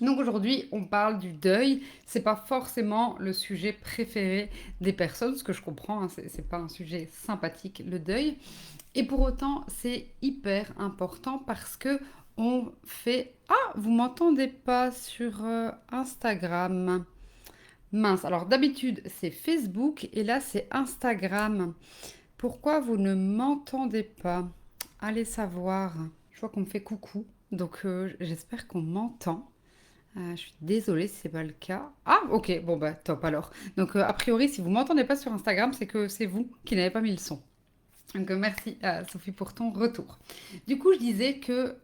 Donc aujourd'hui, on parle du deuil. C'est pas forcément le sujet préféré des personnes, ce que je comprends, hein, c'est pas un sujet sympathique, le deuil. Et pour autant, c'est hyper important parce que on fait... Ah, vous m'entendez pas sur Instagram. Mince, alors d'habitude c'est Facebook et là c'est Instagram. Pourquoi vous ne m'entendez pas? Allez savoir. Je vois qu'on me fait coucou, donc j'espère qu'on m'entend. Je suis désolée si c'est pas le cas. Ah, ok, bon bah top alors. Donc a priori, si vous m'entendez pas sur Instagram, c'est que c'est vous qui n'avez pas mis le son. Donc merci Sophie pour ton retour. Du coup, je disais que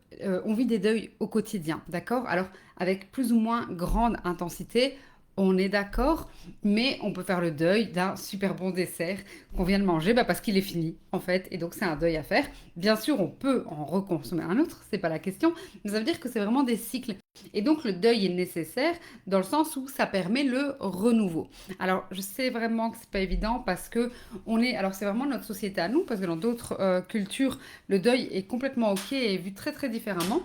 on vit des deuils au quotidien, d'accord? Alors avec plus ou moins grande intensité, on est d'accord, mais on peut faire le deuil d'un super bon dessert qu'on vient de manger bah, parce qu'il est fini en fait, et donc c'est un deuil à faire. Bien sûr, on peut en reconsommer un autre, c'est pas la question, mais ça veut dire que c'est vraiment des cycles. Et donc le deuil est nécessaire dans le sens où ça permet le renouveau. Alors je sais vraiment que c'est pas évident parce que alors c'est vraiment notre société à nous, parce que dans d'autres cultures, le deuil est complètement ok et vu très très différemment.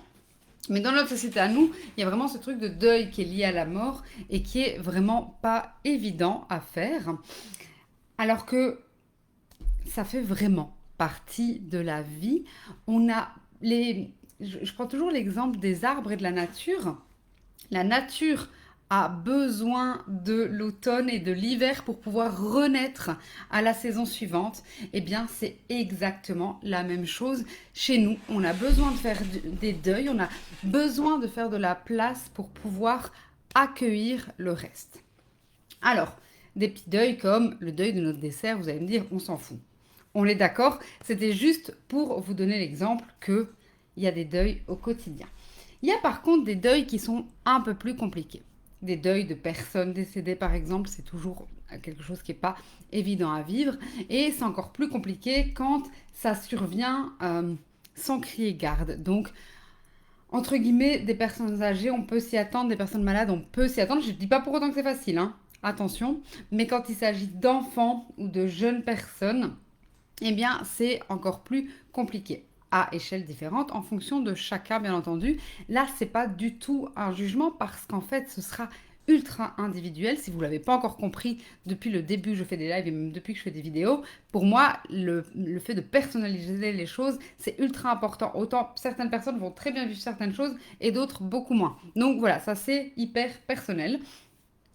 Mais dans notre société à nous, il y a vraiment ce truc de deuil qui est lié à la mort et qui est vraiment pas évident à faire. Alors que ça fait vraiment partie de la vie. On a je prends toujours l'exemple des arbres et de la nature. La nature a besoin de l'automne et de l'hiver pour pouvoir renaître à la saison suivante, eh bien c'est exactement la même chose chez nous. On a besoin de faire des deuils, on a besoin de faire de la place pour pouvoir accueillir le reste. Alors, des petits deuils comme le deuil de notre dessert, vous allez me dire, on s'en fout. On est d'accord, c'était juste pour vous donner l'exemple qu'il y a des deuils au quotidien. Il y a par contre des deuils qui sont un peu plus compliqués. Des deuils de personnes décédées, par exemple, c'est toujours quelque chose qui n'est pas évident à vivre. Et c'est encore plus compliqué quand ça survient sans crier garde. Donc, entre guillemets, des personnes âgées, on peut s'y attendre, des personnes malades, on peut s'y attendre. Je ne dis pas pour autant que c'est facile, hein. Attention. Mais quand il s'agit d'enfants ou de jeunes personnes, eh bien, c'est encore plus compliqué à échelle différente en fonction de chacun, bien entendu. Là, c'est pas du tout un jugement parce qu'en fait, ce sera ultra individuel. Si vous ne l'avez pas encore compris depuis le début, je fais des lives et même depuis que je fais des vidéos, pour moi, le fait de personnaliser les choses, c'est ultra important. Autant certaines personnes vont très bien vivre certaines choses et d'autres beaucoup moins. Donc voilà, ça c'est hyper personnel.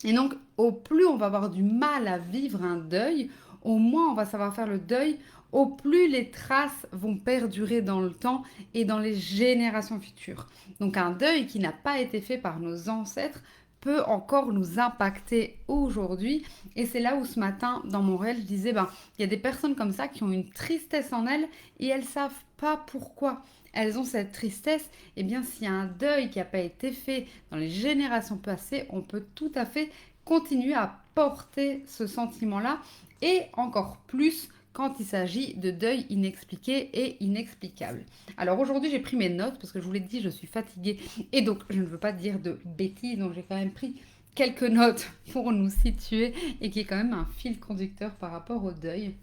Et donc, au plus on va avoir du mal à vivre un deuil, au moins on va savoir faire le deuil, au plus les traces vont perdurer dans le temps et dans les générations futures. Donc un deuil qui n'a pas été fait par nos ancêtres peut encore nous impacter aujourd'hui. Et c'est là où ce matin, dans mon réel, je disais, ben, il y a des personnes comme ça qui ont une tristesse en elles et elles savent pas pourquoi. Elles ont cette tristesse, et bien s'il y a un deuil qui n'a pas été fait dans les générations passées, on peut tout à fait continuer à porter ce sentiment-là et encore plus quand il s'agit de deuil inexpliqué et inexplicable. Alors aujourd'hui, j'ai pris mes notes parce que je vous l'ai dit, je suis fatiguée et donc je ne veux pas dire de bêtises, donc j'ai quand même pris quelques notes pour nous situer et qui est quand même un fil conducteur par rapport au deuil.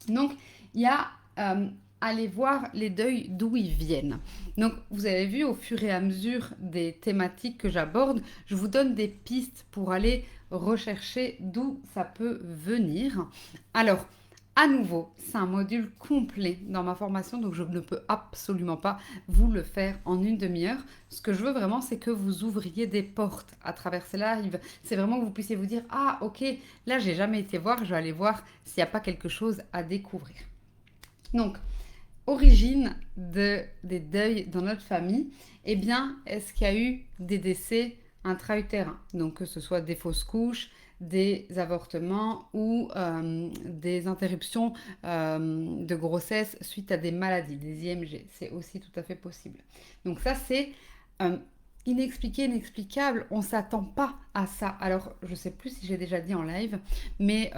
Donc, il y a aller voir les deuils d'où ils viennent. Donc, vous avez vu au fur et à mesure des thématiques que j'aborde, je vous donne des pistes pour aller rechercher d'où ça peut venir. Alors, à nouveau, c'est un module complet dans ma formation, donc je ne peux absolument pas vous le faire en une demi-heure. Ce que je veux vraiment, c'est que vous ouvriez des portes à travers ces lives. C'est vraiment que vous puissiez vous dire, ah ok, là j'ai jamais été voir, je vais aller voir s'il n'y a pas quelque chose à découvrir. Donc, origine des deuils dans notre famille, eh bien, est-ce qu'il y a eu des décès intra-utérins? Donc, que ce soit des fausses couches, des avortements ou des interruptions de grossesse suite à des maladies, des IMG. C'est aussi tout à fait possible. Donc ça, c'est euh, inexpliqué, inexplicable. On ne s'attend pas à ça. Alors, je ne sais plus si j'ai déjà dit en live, mais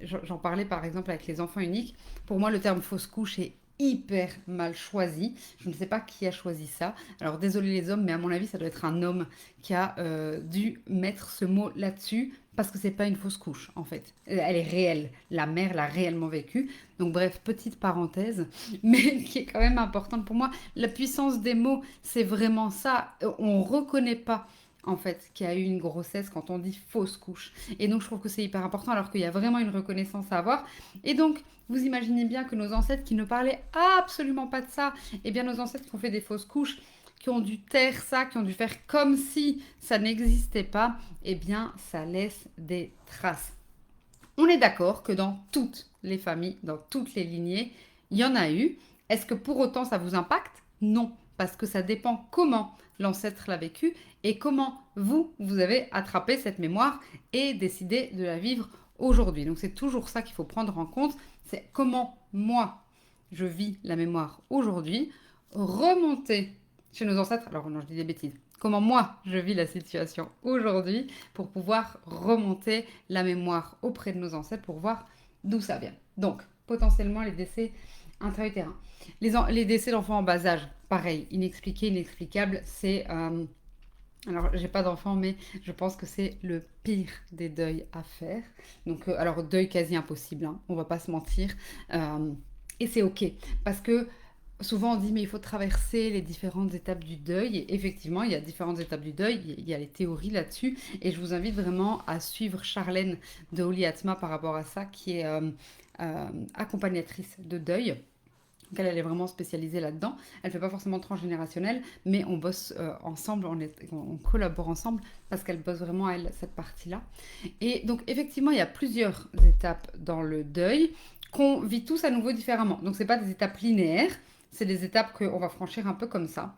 j'en parlais par exemple avec les enfants uniques. Pour moi, le terme fausse couche est hyper mal choisi. Je ne sais pas qui a choisi ça. Alors désolé les hommes, mais à mon avis, ça doit être un homme qui a dû mettre ce mot là-dessus parce que c'est pas une fausse couche en fait. Elle est réelle. La mère l'a réellement vécue. Donc bref, petite parenthèse, mais qui est quand même importante pour moi. La puissance des mots, c'est vraiment ça. On reconnaît pas en fait, qui a eu une grossesse quand on dit fausse couche. Et donc, je trouve que c'est hyper important alors qu'il y a vraiment une reconnaissance à avoir. Et donc, vous imaginez bien que nos ancêtres qui ne parlaient absolument pas de ça, eh bien, nos ancêtres qui ont fait des fausses couches, qui ont dû taire ça, qui ont dû faire comme si ça n'existait pas, eh bien, ça laisse des traces. On est d'accord que dans toutes les familles, dans toutes les lignées, il y en a eu. Est-ce que pour autant ça vous impacte? Non, parce que ça dépend comment l'ancêtre l'a vécu et comment vous avez attrapé cette mémoire et décidé de la vivre aujourd'hui. Donc c'est toujours ça qu'il faut prendre en compte, c'est comment moi je vis la mémoire aujourd'hui, remonter chez nos ancêtres, alors non je dis des bêtises, comment moi je vis la situation aujourd'hui pour pouvoir remonter la mémoire auprès de nos ancêtres pour voir d'où ça vient. Donc potentiellement les décès intra-utérins. Les décès d'enfants en bas âge, pareil, inexpliqué, inexplicable, c'est... alors, j'ai pas d'enfant, mais je pense que c'est le pire des deuils à faire. Donc, alors, deuil quasi impossible, hein, on va pas se mentir. Et c'est ok, parce que souvent on dit, mais il faut traverser les différentes étapes du deuil. Et effectivement, il y a différentes étapes du deuil, il y a les théories là-dessus. Et je vous invite vraiment à suivre Charlène de Holy Atma par rapport à ça, qui est accompagnatrice de deuil. Donc elle est vraiment spécialisée là-dedans. Elle ne fait pas forcément transgénérationnel, mais on bosse ensemble, on collabore ensemble parce qu'elle bosse vraiment, elle, cette partie-là. Et donc, effectivement, il y a plusieurs étapes dans le deuil qu'on vit tous à nouveau différemment. Donc, ce n'est pas des étapes linéaires, c'est des étapes qu'on va franchir un peu comme ça.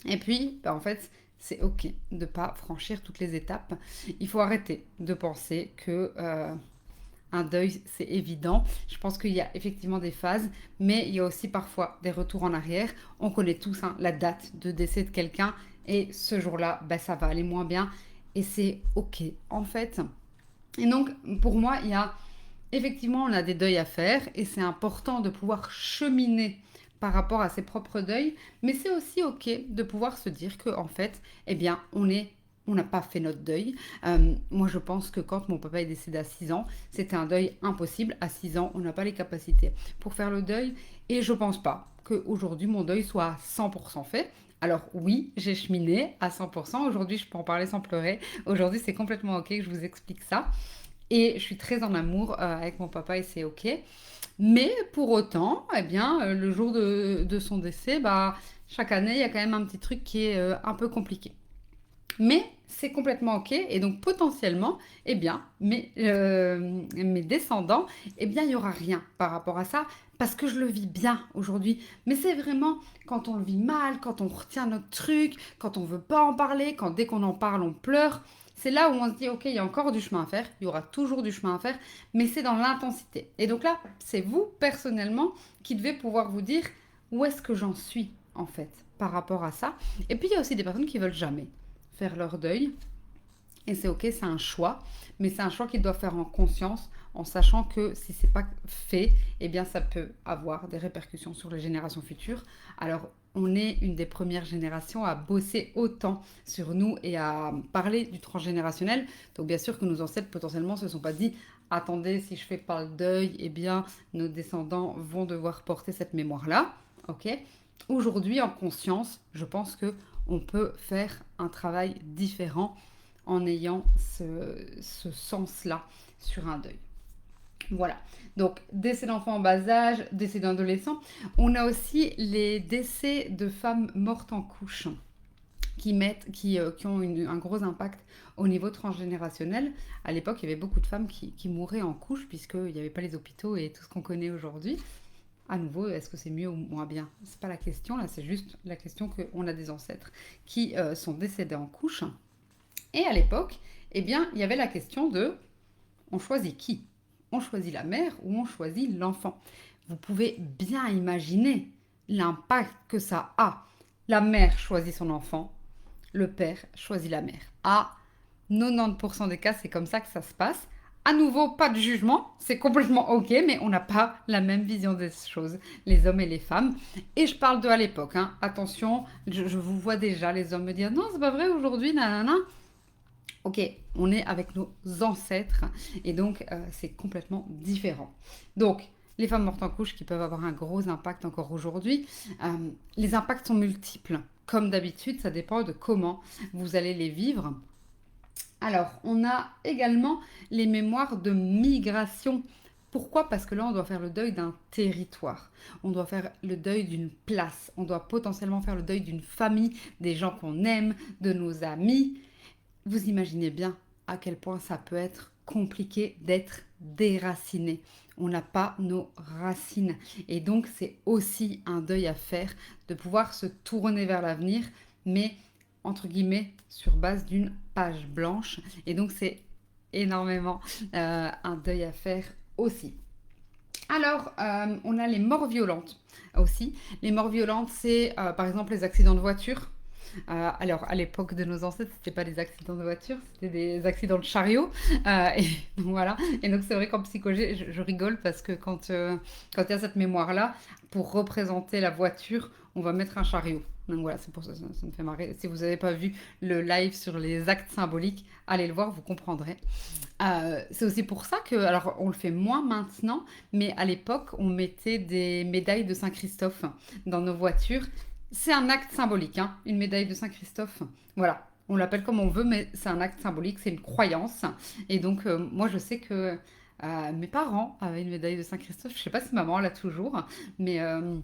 Et puis, en fait, c'est OK de ne pas franchir toutes les étapes. Il faut arrêter de penser que... un deuil, c'est évident. Je pense qu'il y a effectivement des phases, mais il y a aussi parfois des retours en arrière. On connaît tous hein, la date de décès de quelqu'un et ce jour-là, ben, ça va aller moins bien et c'est OK en fait. Et donc, pour moi, il y a effectivement, on a des deuils à faire et c'est important de pouvoir cheminer par rapport à ses propres deuils, mais c'est aussi OK de pouvoir se dire que en fait, eh bien, on n'a pas fait notre deuil. Moi, je pense que quand mon papa est décédé à 6 ans, c'était un deuil impossible. À 6 ans, on n'a pas les capacités pour faire le deuil. Et je ne pense pas qu'aujourd'hui, mon deuil soit à 100% fait. Alors oui, j'ai cheminé à 100%. Aujourd'hui, je peux en parler sans pleurer. Aujourd'hui, c'est complètement OK que je vous explique ça. Et je suis très en amour avec mon papa et c'est OK. Mais pour autant, eh bien, le jour de son décès, bah, chaque année, il y a quand même un petit truc qui est un peu compliqué. Mais c'est complètement OK. Et donc, potentiellement, eh bien, mes descendants, eh bien, il n'y aura rien par rapport à ça parce que je le vis bien aujourd'hui. Mais c'est vraiment quand on le vit mal, quand on retient notre truc, quand on ne veut pas en parler, quand dès qu'on en parle, on pleure. C'est là où on se dit, OK, il y a encore du chemin à faire, il y aura toujours du chemin à faire, mais c'est dans l'intensité. Et donc là, c'est vous, personnellement, qui devez pouvoir vous dire où est-ce que j'en suis, en fait, par rapport à ça. Et puis, il y a aussi des personnes qui veulent jamais faire leur deuil. Et c'est ok, c'est un choix, mais c'est un choix qu'ils doivent faire en conscience, en sachant que si c'est pas fait, eh bien ça peut avoir des répercussions sur les générations futures. Alors on est une des premières générations à bosser autant sur nous et à parler du transgénérationnel. Donc bien sûr que nos ancêtres potentiellement se sont pas dit attendez, si je fais pas le deuil, eh bien nos descendants vont devoir porter cette mémoire-là. Ok. Aujourd'hui, en conscience, je pense que on peut faire un travail différent en ayant ce sens-là sur un deuil. Voilà. Donc, décès d'enfants en bas âge, décès d'adolescents. On a aussi les décès de femmes mortes en couche qui ont un gros impact au niveau transgénérationnel. À l'époque, il y avait beaucoup de femmes qui mouraient en couche puisqu'il n'y avait pas les hôpitaux et tout ce qu'on connaît aujourd'hui. À nouveau, est-ce que c'est mieux ou moins bien? C'est pas la question, là, c'est juste la question qu'on a des ancêtres qui sont décédés en couche. Et à l'époque, eh bien, il y avait la question de on choisit qui? On choisit la mère ou on choisit l'enfant? Vous pouvez bien imaginer l'impact que ça a. La mère choisit son enfant, le père choisit la mère. À 90% des cas, c'est comme ça que ça se passe. À nouveau, pas de jugement, c'est complètement ok, mais on n'a pas la même vision des choses, les hommes et les femmes. Et je parle de à l'époque, hein. Attention, je vous vois déjà les hommes me dire non, c'est pas vrai aujourd'hui, nanana. Ok, on est avec nos ancêtres et donc c'est complètement différent. Donc, les femmes mortes en couche qui peuvent avoir un gros impact encore aujourd'hui, les impacts sont multiples. comme d'habitude, ça dépend de comment vous allez les vivre. Alors, on a également les mémoires de migration. Pourquoi? Parce que là, on doit faire le deuil d'un territoire. On doit faire le deuil d'une place. On doit potentiellement faire le deuil d'une famille, des gens qu'on aime, de nos amis. Vous imaginez bien à quel point ça peut être compliqué d'être déraciné. On n'a pas nos racines. Et donc, c'est aussi un deuil à faire de pouvoir se tourner vers l'avenir, mais entre guillemets, sur base d'une page blanche. Et donc, c'est énormément un deuil à faire aussi. Alors, on a les morts violentes aussi. Les morts violentes, c'est par exemple les accidents de voiture. Alors, à l'époque de nos ancêtres, c'était pas des accidents de voiture, c'était des accidents de chariot. Et donc, voilà. Et donc, c'est vrai qu'en psychologie, je rigole parce que quand il y a cette mémoire-là, pour représenter la voiture, on va mettre un chariot. Donc voilà, c'est pour ça, ça me fait marrer. Si vous n'avez pas vu le live sur les actes symboliques, allez le voir, vous comprendrez. C'est aussi pour ça que, alors on le fait moins maintenant, mais à l'époque, on mettait des médailles de Saint-Christophe dans nos voitures. C'est un acte symbolique, hein, une médaille de Saint-Christophe. Voilà, on l'appelle comme on veut, mais c'est un acte symbolique, c'est une croyance. Et donc, moi, je sais que mes parents avaient une médaille de Saint-Christophe. Je ne sais pas si maman l'a toujours, mais, euh,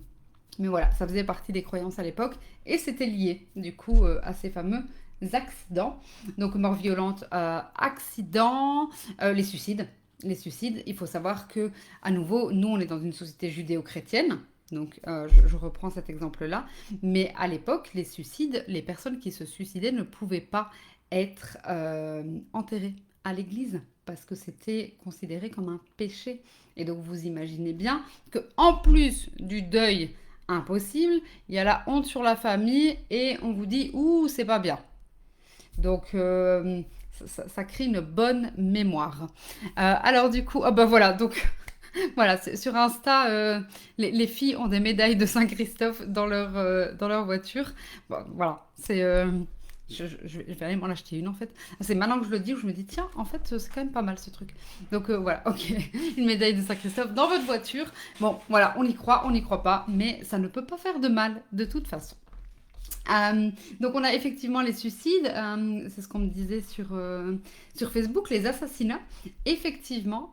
mais voilà, ça faisait partie des croyances à l'époque. Et c'était lié, du coup, à ces fameux accidents. Donc, mort violente, accident, les suicides. Les suicides, il faut savoir que, à nouveau, nous, on est dans une société judéo-chrétienne. Donc, je reprends cet exemple-là. Mais à l'époque, les suicides, les personnes qui se suicidaient ne pouvaient pas être enterrées à l'église parce que c'était considéré comme un péché. Et donc, vous imaginez bien que en plus du deuil impossible, il y a la honte sur la famille et on vous dit ouh, c'est pas bien. Donc, ça crée une bonne mémoire. Alors, du coup, ah bah voilà, donc voilà, sur Insta, les filles ont des médailles de Saint-Christophe dans leur voiture. Bon, voilà, je vais aller m'en acheter une en fait. C'est maintenant que je le dis où je me dis, tiens, en fait, c'est quand même pas mal ce truc. Donc voilà, ok, une médaille de Saint-Christophe dans votre voiture. Bon, voilà, on n'y croit pas, mais ça ne peut pas faire de mal de toute façon. Donc on a effectivement les suicides, c'est ce qu'on me disait sur Facebook, les assassinats. Effectivement,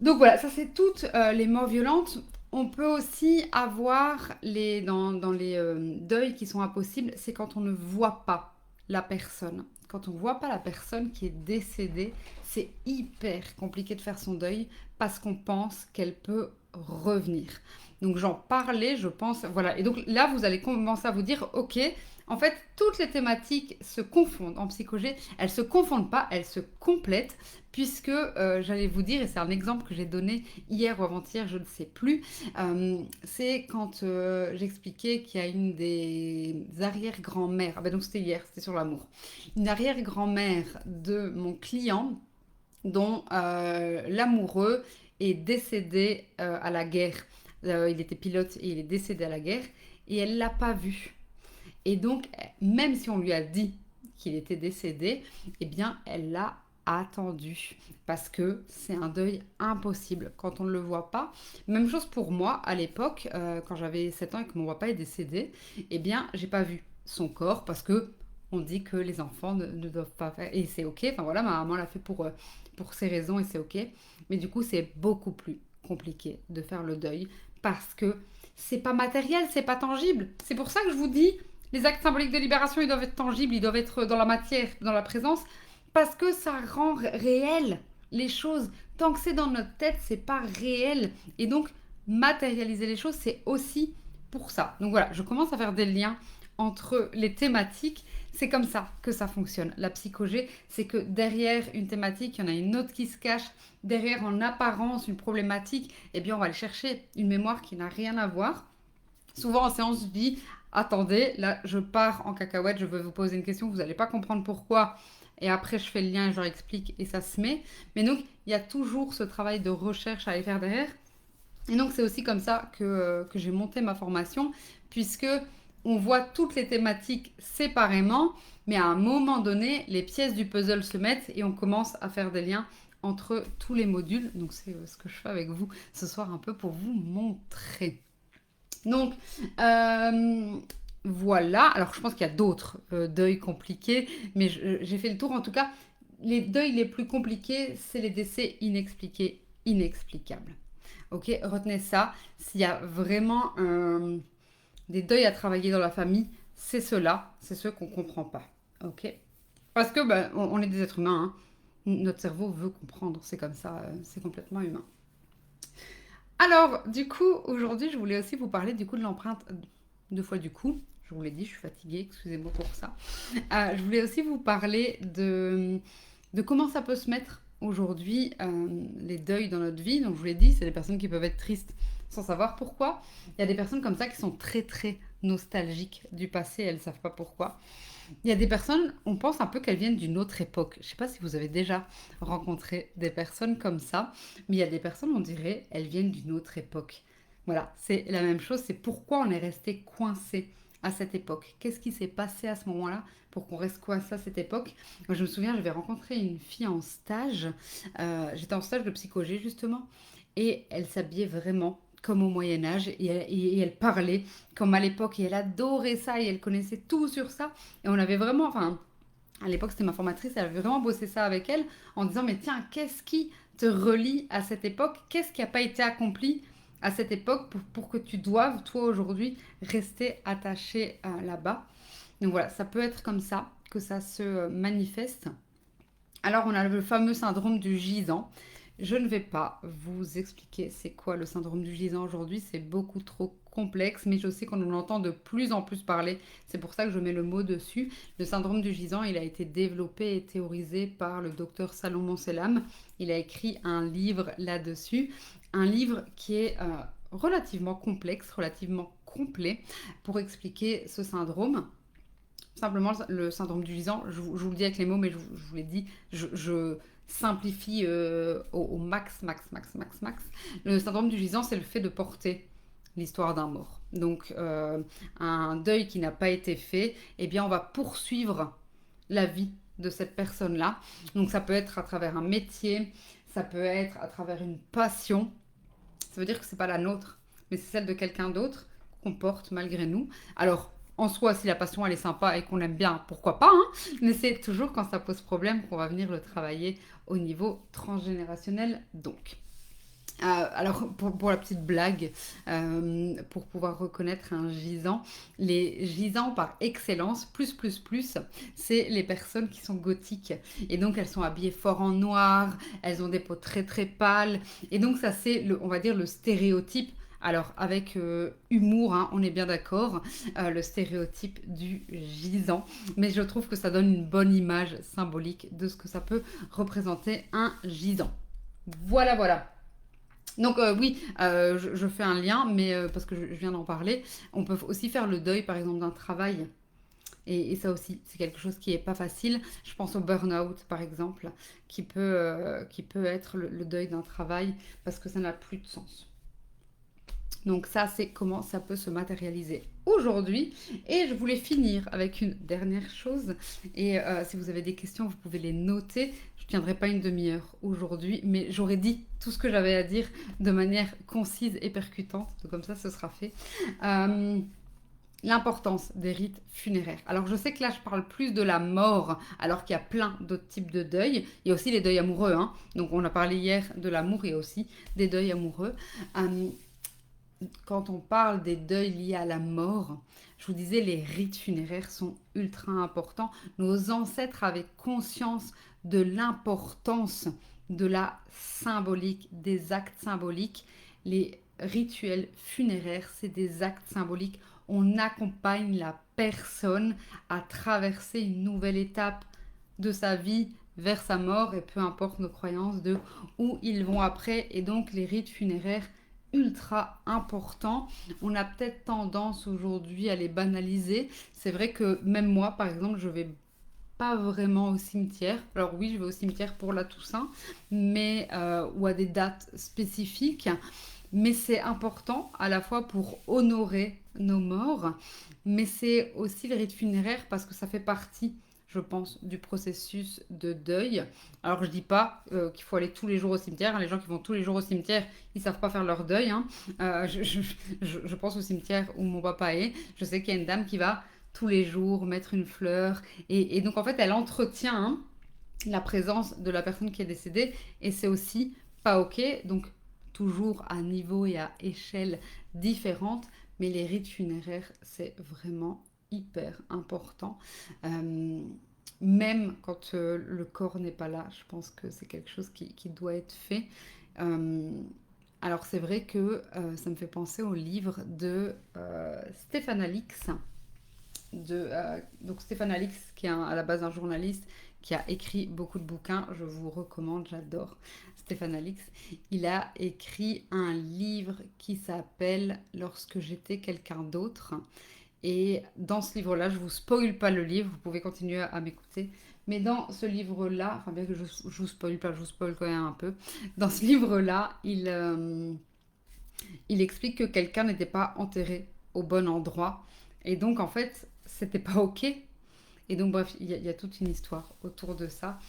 donc voilà, ça c'est toutes les morts violentes. On peut aussi avoir dans les deuils qui sont impossibles, c'est quand on ne voit pas la personne. Quand on ne voit pas la personne qui est décédée, c'est hyper compliqué de faire son deuil parce qu'on pense qu'elle peut revenir. Donc j'en parlais, je pense, voilà. Et donc là, vous allez commencer à vous dire, ok, en fait, toutes les thématiques se confondent en psychologie. Elles se confondent pas, elles se complètent, puisque j'allais vous dire, et c'est un exemple que j'ai donné hier ou avant-hier, je ne sais plus, c'est quand j'expliquais qu'il y a une des arrière-grand-mères, ah ben donc c'était hier, c'était sur l'amour, une arrière-grand-mère de mon client dont l'amoureux est décédé à la guerre. Il était pilote et il est décédé à la guerre et elle l'a pas vu. Et donc, même si on lui a dit qu'il était décédé, eh bien, elle l'a attendu parce que c'est un deuil impossible quand on ne le voit pas. Même chose pour moi à l'époque, quand j'avais 7 ans et que mon papa est décédé, eh bien, j'ai pas vu son corps parce que on dit que les enfants ne doivent pas faire et c'est ok. Enfin voilà, ma maman l'a fait pour ces raisons et c'est ok. Mais du coup, c'est beaucoup plus compliqué de faire le deuil parce que c'est pas matériel, c'est pas tangible. C'est pour ça que je vous dis, les actes symboliques de libération, ils doivent être tangibles, ils doivent être dans la matière, dans la présence, parce que ça rend réel les choses. Tant que c'est dans notre tête, c'est pas réel. Et donc, matérialiser les choses, c'est aussi pour ça. Donc voilà, je commence à faire des liens entre les thématiques. C'est comme ça que ça fonctionne. La psychogé, c'est que derrière une thématique, il y en a une autre qui se cache. Derrière, en apparence, une problématique, eh bien, on va aller chercher une mémoire qui n'a rien à voir. Souvent, en séance, je dis, attendez, là, je pars en cacahuète, je veux vous poser une question, vous n'allez pas comprendre pourquoi. Et après, je fais le lien, je leur explique et ça se met. Mais donc, il y a toujours ce travail de recherche à aller faire derrière. Et donc, c'est aussi comme ça que j'ai monté ma formation, puisque on voit toutes les thématiques séparément, mais à un moment donné, les pièces du puzzle se mettent et on commence à faire des liens entre tous les modules. Donc, c'est ce que je fais avec vous ce soir un peu pour vous montrer. Donc, Voilà, alors je pense qu'il y a d'autres deuils compliqués, mais j'ai fait le tour. En tout cas, les deuils les plus compliqués, c'est les décès inexpliqués, inexplicables. Ok, retenez ça. S'il y a vraiment des deuils à travailler dans la famille, c'est ceux-là, c'est ceux qu'on ne comprend pas. Ok, parce que ben, on est des êtres humains, hein. Notre cerveau veut comprendre, c'est comme ça, c'est complètement humain. Alors, du coup, aujourd'hui, je voulais aussi vous parler du coup de l'empreinte, deux fois du coup. Je vous l'ai dit, je suis fatiguée, excusez-moi pour ça. Je voulais aussi vous parler de comment ça peut se mettre aujourd'hui, les deuils dans notre vie. Donc, je vous l'ai dit, c'est des personnes qui peuvent être tristes sans savoir pourquoi. Il y a des personnes comme ça qui sont très, très nostalgiques du passé, elles ne savent pas pourquoi. Il y a des personnes, on pense un peu qu'elles viennent d'une autre époque. Je ne sais pas si vous avez déjà rencontré des personnes comme ça, mais il y a des personnes, on dirait, elles viennent d'une autre époque. Voilà, c'est la même chose, c'est pourquoi on est resté coincé à cette époque. Qu'est-ce qui s'est passé à ce moment-là pour qu'on reste coincé à cette époque? Moi, je me souviens, j'avais rencontré une fille en stage, j'étais en stage de psychologie justement, et elle s'habillait vraiment comme au Moyen Âge, et elle parlait comme à l'époque, et elle adorait ça, et elle connaissait tout sur ça. Et on avait vraiment, enfin, à l'époque c'était ma formatrice, elle avait vraiment bossé ça avec elle, en disant, mais tiens, qu'est-ce qui te relie à cette époque? Qu'est-ce qui n'a pas été accompli à cette époque pour que tu doives, toi aujourd'hui, rester attaché là-bas? Donc voilà, ça peut être comme ça que ça se manifeste. Alors, on a le fameux syndrome du gisant. Je ne vais pas vous expliquer c'est quoi le syndrome du gisant aujourd'hui, c'est beaucoup trop complexe, mais je sais qu'on en entend de plus en plus parler, c'est pour ça que je mets le mot dessus. Le syndrome du gisant, il a été développé et théorisé par le docteur Salomon Selam. Il a écrit un livre là-dessus, un livre qui est relativement complexe, relativement complet pour expliquer ce syndrome. Simplement, le syndrome du gisant, je vous le dis avec les mots, mais je vous l'ai dit, je simplifie au max, max, max, max, max. Le syndrome du gisant, c'est le fait de porter l'histoire d'un mort. Donc, un deuil qui n'a pas été fait, eh bien, on va poursuivre la vie de cette personne-là. Donc, ça peut être à travers un métier, ça peut être à travers une passion. Ça veut dire que c'est pas la nôtre, mais c'est celle de quelqu'un d'autre qu'on porte malgré nous. Alors, en soi, si la passion elle est sympa et qu'on l'aime bien, pourquoi pas, hein. Mais c'est toujours quand ça pose problème qu'on va venir le travailler au niveau transgénérationnel. Donc, alors pour la petite blague, pour pouvoir reconnaître un gisant, les gisants par excellence, c'est les personnes qui sont gothiques. Et donc elles sont habillées fort en noir, elles ont des peaux très très pâles. Et donc ça c'est, on va dire, le stéréotype. Alors, avec humour, hein, on est bien d'accord, le stéréotype du gisant. Mais je trouve que ça donne une bonne image symbolique de ce que ça peut représenter un gisant. Voilà, voilà. Donc oui, je fais un lien, mais parce que je viens d'en parler, on peut aussi faire le deuil, par exemple, d'un travail. Et ça aussi, c'est quelque chose qui est pas facile. Je pense au burn-out, par exemple, qui peut être le deuil d'un travail parce que ça n'a plus de sens. Donc ça, c'est comment ça peut se matérialiser aujourd'hui. Et je voulais finir avec une dernière chose. Et si vous avez des questions, vous pouvez les noter. Je ne tiendrai pas une demi-heure aujourd'hui, mais j'aurais dit tout ce que j'avais à dire de manière concise et percutante. Donc comme ça, ce sera fait. Euh, L'importance des rites funéraires. Alors je sais que là je parle plus de la mort, alors qu'il y a plein d'autres types de deuils. Il y a aussi les deuils amoureux, hein. Donc on a parlé hier de l'amour, il y a aussi des deuils amoureux. Euh, Quand on parle des deuils liés à la mort, je vous disais, les rites funéraires sont ultra importants. Nos ancêtres avaient conscience de l'importance de la symbolique, des actes symboliques. Les rituels funéraires, c'est des actes symboliques. On accompagne la personne à traverser une nouvelle étape de sa vie vers sa mort, et peu importe nos croyances de où ils vont après. Et donc les rites funéraires ultra importants. On a peut-être tendance aujourd'hui à les banaliser. C'est vrai que même moi, par exemple, je vais pas vraiment au cimetière. Alors oui, je vais au cimetière pour la Toussaint, mais ou à des dates spécifiques. Mais c'est important à la fois pour honorer nos morts, mais c'est aussi le rite funéraire parce que ça fait partie je pense, du processus de deuil. Alors, je dis pas qu'il faut aller tous les jours au cimetière, hein. Les gens qui vont tous les jours au cimetière, ils savent pas faire leur deuil, hein. Je pense au cimetière où mon papa est. Je sais qu'il y a une dame qui va tous les jours mettre une fleur. Et donc, en fait, elle entretient, hein, la présence de la personne qui est décédée. Et c'est aussi pas OK. Donc, toujours à niveau et à échelle différentes. Mais les rites funéraires, c'est vraiment hyper important. Euh, Même quand le corps n'est pas là, je pense que c'est quelque chose qui doit être fait. Euh, alors c'est vrai que ça me fait penser au livre de Stéphane Alix. Donc Stéphane Alix, qui est à la base un journaliste qui a écrit beaucoup de bouquins, je vous recommande, j'adore Stéphane Alix. Il a écrit un livre qui s'appelle Lorsque j'étais quelqu'un d'autre. Et dans ce livre-là, je ne vous spoil pas le livre, vous pouvez continuer à m'écouter. Mais dans ce livre-là, enfin bien que je ne vous spoil pas, je vous spoil quand même un peu. Dans ce livre-là, il explique que quelqu'un n'était pas enterré au bon endroit. Et donc, en fait, c'était pas OK. Et donc, bref, il y a toute une histoire autour de ça.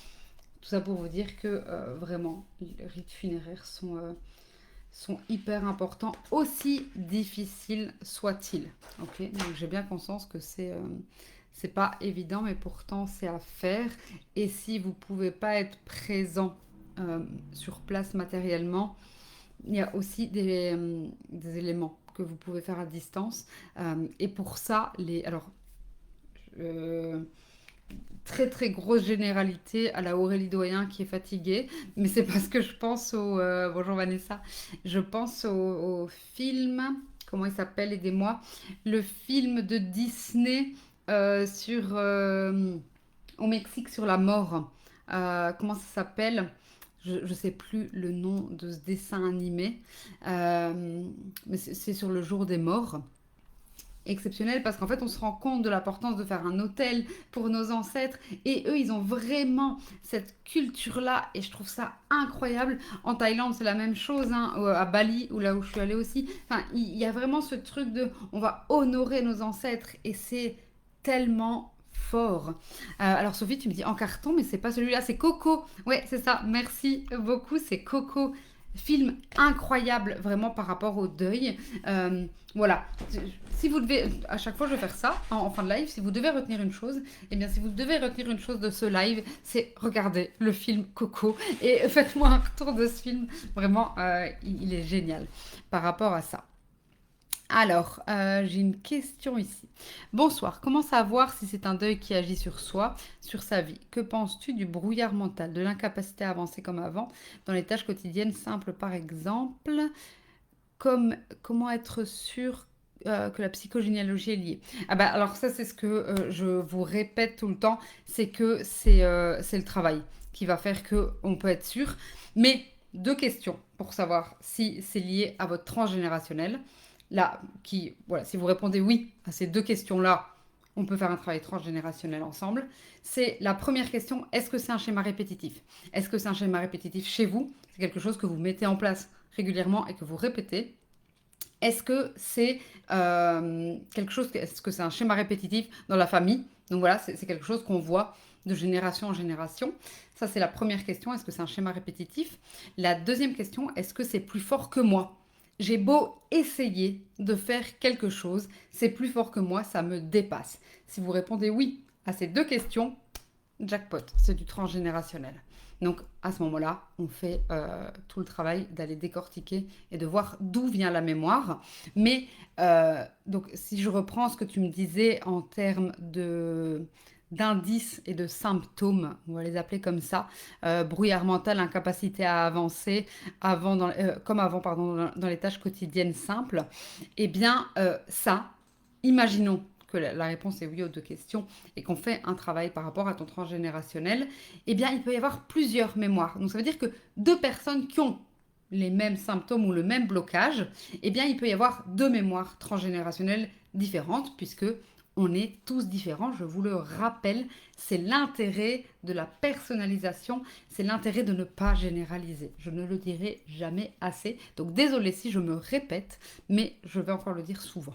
Tout ça pour vous dire que vraiment, les rites funéraires sont hyper importants, aussi difficiles soient-ils. Ok, donc j'ai bien conscience que c'est pas évident, mais pourtant c'est à faire. Et si vous pouvez pas être présent sur place matériellement, il y a aussi des éléments que vous pouvez faire à distance. Et pour ça, euh, très très grosse généralité à la Aurélie Doyen qui est fatiguée, mais c'est parce que je pense bonjour Vanessa, je pense au film, comment il s'appelle, aidez-moi, le film de Disney au Mexique sur la mort. Comment ça s'appelle? Je ne sais plus le nom de ce dessin animé, mais c'est sur le jour des morts. Exceptionnel parce qu'en fait on se rend compte de l'importance de faire un hôtel pour nos ancêtres et eux ils ont vraiment cette culture là et je trouve ça incroyable. En Thaïlande c'est la même chose, hein, à Bali ou là où je suis allée aussi, enfin il y a vraiment ce truc de on va honorer nos ancêtres et c'est tellement fort. Alors Sophie tu me dis en carton mais c'est pas celui-là, c'est Coco, ouais c'est ça, merci beaucoup, c'est Coco. Film incroyable vraiment par rapport au deuil. Voilà, si vous devez, à chaque fois je vais faire ça en fin de live, si vous devez retenir une chose, eh bien si vous devez retenir une chose de ce live, c'est regarder le film Coco et faites-moi un retour de ce film, vraiment il est génial par rapport à ça. Alors, j'ai une question ici. Bonsoir, comment savoir si c'est un deuil qui agit sur soi, sur sa vie? Que penses-tu du brouillard mental, de l'incapacité à avancer comme avant, dans les tâches quotidiennes simples par exemple? Comme, comment être sûr que la psychogénéalogie est liée? Ah bah alors ça c'est ce que je vous répète tout le temps, c'est que c'est le travail qui va faire que on peut être sûr. Mais deux questions pour savoir si c'est lié à votre transgénérationnel. Là, voilà, si vous répondez oui à ces deux questions-là, on peut faire un travail transgénérationnel ensemble. C'est la première question, est-ce que c'est un schéma répétitif? Est-ce que c'est un schéma répétitif chez vous? C'est quelque chose que vous mettez en place régulièrement et que vous répétez. Est-ce que c'est quelque chose, est-ce que c'est un schéma répétitif dans la famille? Donc voilà, c'est quelque chose qu'on voit de génération en génération. Ça, c'est la première question, est-ce que c'est un schéma répétitif? La deuxième question, est-ce que c'est plus fort que moi? J'ai beau essayer de faire quelque chose, c'est plus fort que moi, ça me dépasse. Si vous répondez oui à ces deux questions, jackpot, c'est du transgénérationnel. Donc à ce moment-là, on fait tout le travail d'aller décortiquer et de voir d'où vient la mémoire. Mais donc si je reprends ce que tu me disais en termes d'indices et de symptômes, on va les appeler comme ça, brouillard mental, incapacité à avancer, comme avant pardon, dans les tâches quotidiennes simples, eh bien ça, imaginons que la réponse est oui aux deux questions et qu'on fait un travail par rapport à ton transgénérationnel, eh bien, il peut y avoir plusieurs mémoires. Donc, ça veut dire que deux personnes qui ont les mêmes symptômes ou le même blocage, eh bien, il peut y avoir deux mémoires transgénérationnelles différentes puisque on est tous différents, je vous le rappelle, c'est l'intérêt de la personnalisation, c'est l'intérêt de ne pas généraliser. Je ne le dirai jamais assez. Donc désolé si je me répète, mais je vais encore le dire souvent.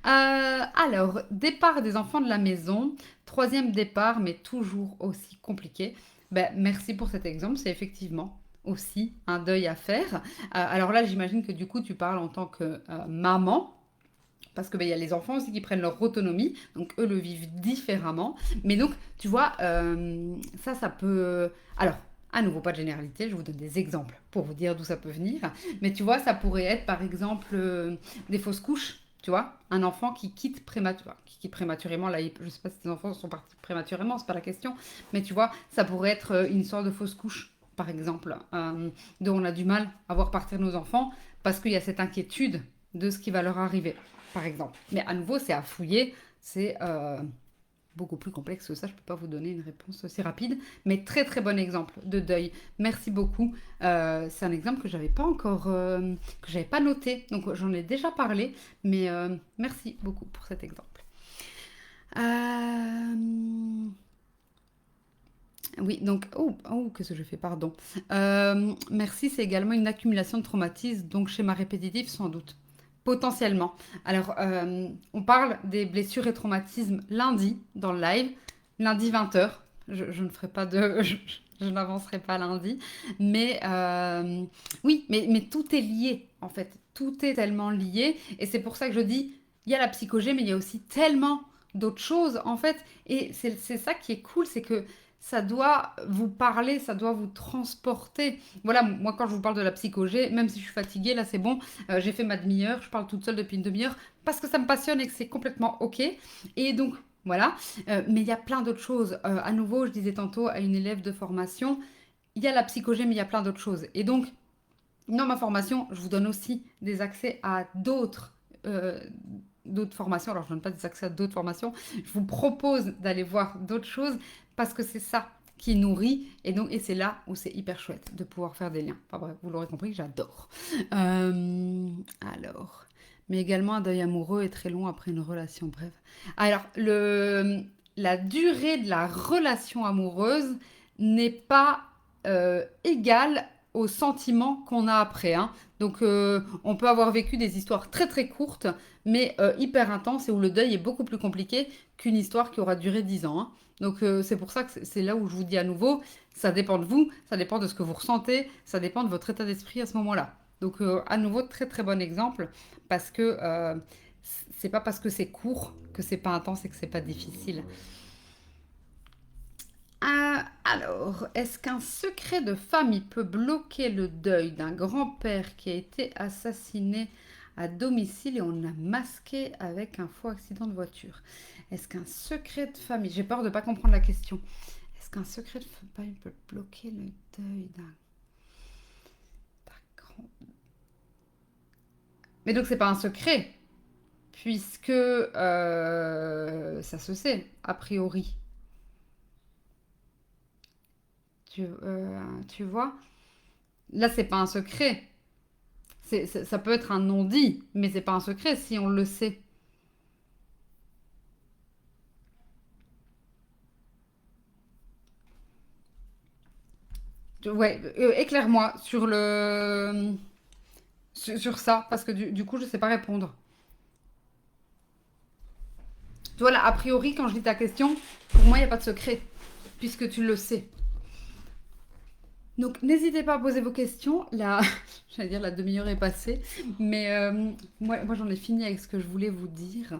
Alors, départ des enfants de la maison, troisième départ, mais toujours aussi compliqué. Ben, merci pour cet exemple, c'est effectivement aussi un deuil à faire. Alors là, j'imagine que du coup, tu parles en tant que maman, parce que ben, il y a les enfants aussi qui prennent leur autonomie, donc eux le vivent différemment. Mais donc, tu vois, ça peut... Alors, à nouveau, pas de généralité, je vous donne des exemples pour vous dire d'où ça peut venir. Mais tu vois, ça pourrait être par exemple des fausses couches. Tu vois, un enfant qui quitte prématurément, là, je sais pas si tes enfants sont partis prématurément, c'est pas la question, mais tu vois, ça pourrait être une histoire de fausse couche, par exemple, dont on a du mal à voir partir nos enfants parce qu'il y a cette inquiétude de ce qui va leur arriver par exemple. Mais à nouveau, c'est à fouiller, c'est beaucoup plus complexe que ça. Je ne peux pas vous donner une réponse aussi rapide, mais très très bon exemple de deuil. Merci beaucoup. C'est un exemple que j'avais pas encore, que j'avais pas noté, donc j'en ai déjà parlé, mais merci beaucoup pour cet exemple. Oui, donc, qu'est-ce que je fais, pardon. Merci, c'est également une accumulation de traumatismes, donc schéma répétitif sans doute. Potentiellement. Alors, on parle des blessures et traumatismes lundi dans le live, lundi 20h. Je ne ferai pas de... Je n'avancerai pas lundi. Mais oui, mais tout est lié, en fait. Tout est tellement lié. Et c'est pour ça que je dis, il y a la psychogé, mais il y a aussi tellement d'autres choses, en fait. Et c'est ça qui est cool, c'est que ça doit vous parler, ça doit vous transporter. Voilà, moi quand je vous parle de la psychogé, même si je suis fatiguée, là c'est bon, j'ai fait ma demi-heure, je parle toute seule depuis une demi-heure parce que ça me passionne et que c'est complètement ok. Et donc voilà, mais il y a plein d'autres choses. À nouveau, je disais tantôt à une élève de formation, il y a la psychogé, mais il y a plein d'autres choses. Et donc, dans ma formation, je vous donne aussi des accès à d'autres formations. Alors, je ne donne pas des accès à d'autres formations. Je vous propose d'aller voir d'autres choses parce que c'est ça qui nourrit. Et c'est là où c'est hyper chouette de pouvoir faire des liens. Enfin bref, vous l'aurez compris, j'adore. Alors, mais également un deuil amoureux est très long après une relation. Bref. Alors, la durée de la relation amoureuse n'est pas égale aux sentiments qu'on a après. Hein. Donc, on peut avoir vécu des histoires très très courtes, mais hyper intenses et où le deuil est beaucoup plus compliqué qu'une histoire qui aura duré 10 ans. Hein. Donc, c'est pour ça que c'est là où je vous dis à nouveau, ça dépend de vous, ça dépend de ce que vous ressentez, ça dépend de votre état d'esprit à ce moment-là. Donc, à nouveau, très très bon exemple, parce que c'est pas parce que c'est court que c'est pas intense et que c'est pas difficile. Alors, est-ce qu'un secret de famille peut bloquer le deuil d'un grand-père qui a été assassiné à domicile et on l'a masqué avec un faux accident de voiture? Est-ce qu'un secret de famille... J'ai peur de ne pas comprendre la question. Est-ce qu'un secret de famille peut bloquer le deuil d'un grand... Mais donc, c'est pas un secret, puisque ça se sait, a priori. Tu vois? Là, c'est pas un secret. Ça peut être un non-dit, mais c'est pas un secret si on le sait. Ouais, éclaire-moi sur ça, parce que du coup, je sais pas répondre. Tu vois, là, a priori, quand je lis ta question, pour moi, il n'y a pas de secret, puisque tu le sais. Donc, n'hésitez pas à poser vos questions. Là, j'allais dire, la demi-heure est passée, mais moi j'en ai fini avec ce que je voulais vous dire.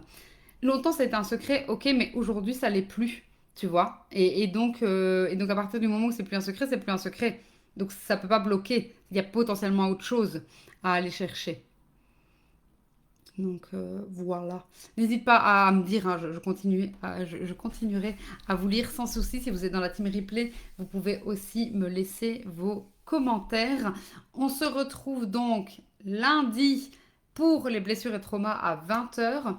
Longtemps, c'était un secret, ok, mais aujourd'hui, ça l'est plus, tu vois. Et donc, à partir du moment où c'est plus un secret, c'est plus un secret. Donc, ça peut pas bloquer. Il y a potentiellement autre chose à aller chercher. Donc, voilà. N'hésite pas à me dire, hein, je continuerai à vous lire sans souci. Si vous êtes dans la team replay, vous pouvez aussi me laisser vos commentaires. On se retrouve donc lundi pour les blessures et traumas à 20h.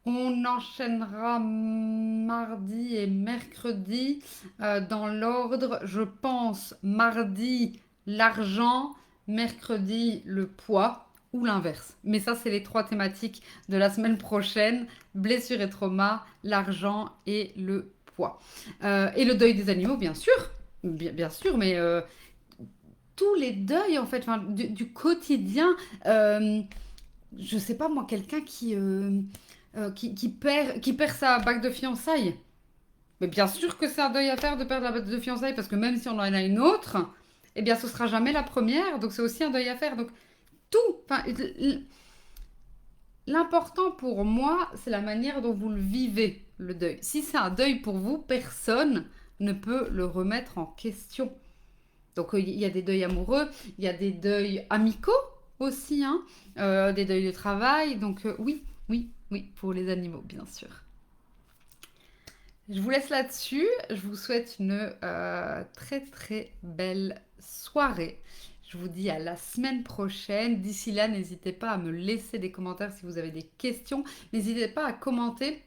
On enchaînera mardi et mercredi dans l'ordre, je pense, mardi l'argent, mercredi le poids ou l'inverse. Mais ça, c'est les trois thématiques de la semaine prochaine, blessures et traumas, l'argent et le poids. Et le deuil des animaux, bien sûr, bien sûr, mais tous les deuils, en fait, enfin, du quotidien. Je sais pas, moi, quelqu'un qui qui perd sa bague de fiançailles. Mais bien sûr que c'est un deuil à faire de perdre la bague de fiançailles, parce que même si on en a une autre, eh bien ce sera jamais la première, donc c'est aussi un deuil à faire. Donc tout, enfin, l'important pour moi, c'est la manière dont vous le vivez, le deuil. Si c'est un deuil pour vous, personne ne peut le remettre en question. Donc il y a des deuils amoureux, il y a des deuils amicaux aussi, hein, des deuils de travail. Donc oui, oui, oui, pour les animaux, bien sûr. Je vous laisse là-dessus. Je vous souhaite une très très belle soirée. Je vous dis à la semaine prochaine. D'ici là, n'hésitez pas à me laisser des commentaires si vous avez des questions. N'hésitez pas à commenter.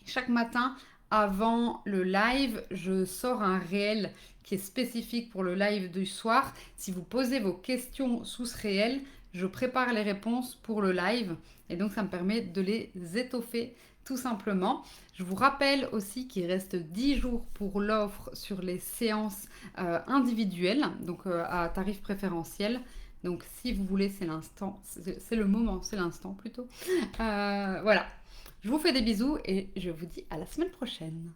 Chaque matin, avant le live, je sors un réel qui est spécifique pour le live du soir. Si vous posez vos questions sous ce réel, je prépare les réponses pour le live. Et donc, ça me permet de les étoffer tout simplement. Je vous rappelle aussi qu'il reste 10 jours pour l'offre sur les séances individuelles, donc à tarif préférentiel. Donc, si vous voulez, c'est l'instant, c'est le moment, c'est l'instant plutôt. Voilà. Je vous fais des bisous et je vous dis à la semaine prochaine.